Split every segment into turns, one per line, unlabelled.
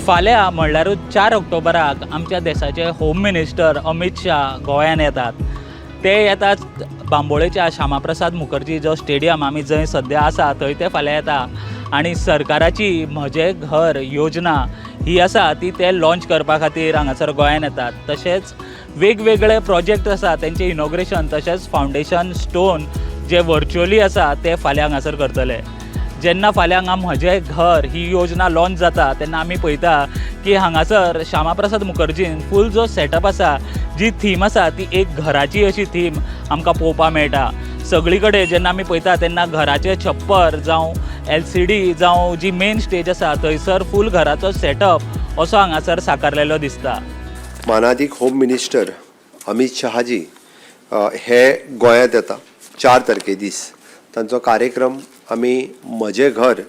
फाल्यां म्हणल्यारूच 4 ऑक्टोबराक आमच्या देशाचे होम मिनिस्टर अमित शाह गोंयांत येतात. ते येतात बांबोळेच्या श्यामाप्रसाद मुखर्जी जो स्टेडियम आमी जंय सद्या आसा थंय ते फाल्यां येता आनी सरकाराची म्हजे घर योजना ही आसा ती ते लॉन्च करपा खातीर हांगासर गोंयांत येतात. तशेंच वेगवेगळे प्रोजेक्ट आसा तेंचे इनॉग्रेशन तशेंच फावंडेशन स्टोन जे व्हर्च्युअली आसा ते फाल्यां हांगासर करतले. जेन्ना फाल्यां हांगा म्हजें घर ही योजना लॉन्च जाता तेन्ना आमी पळयता की हांगासर श्यामाप्रसाद मुखर्जीन फूल जो सेटअप आसा जी थीम आसा ती एक घराची अशी थीम आमकां पळोवपाक मेळटा. सगळी कडेन जेन्ना आमी पळयता तेन्ना घराचें छप्पर जावं LCD जावं जी मेन स्टेज आसा थंयसर फूल घराचो सेटअप असो हांगासर साकारलेलो दिसता.
मानादीक होम मिनिस्टर अमित शहाजी हे गोंयांत येता 4 तारखे दीस. तांचो कार्यक्रम आमी म्हजें घर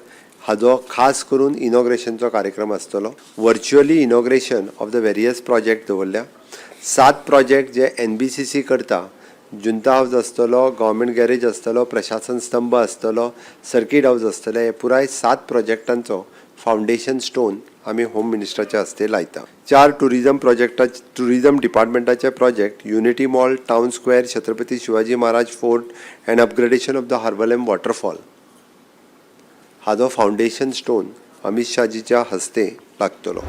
हाजो खास करून इनॉग्रेशनचो कार्यक्रम आसतलो. Virtually inauguration of the various project दवरल्या. 7 प्रोजेक्ट जे NBCC करता. जुंता हाऊस आसतलो, गव्हर्मेंट गॅरेज आसतलो, प्रशासन स्तंभ आसतलो, सर्किट हाऊस आसतले. हे पुराय 7 प्रोजेक्टांचो फावंडेशन स्टोन आमी होम मिनिस्टराच्या हस्ते लायता. 4 टुरिझम डिपार्टमेंटाचे project unity mall, town square, Chhatrapati Shivaji Maharaj fort and upgradation of the Harvalem waterfall हाजो फावंडेशन स्टोन अमित शाहजीच्या हस्ते लागतलो.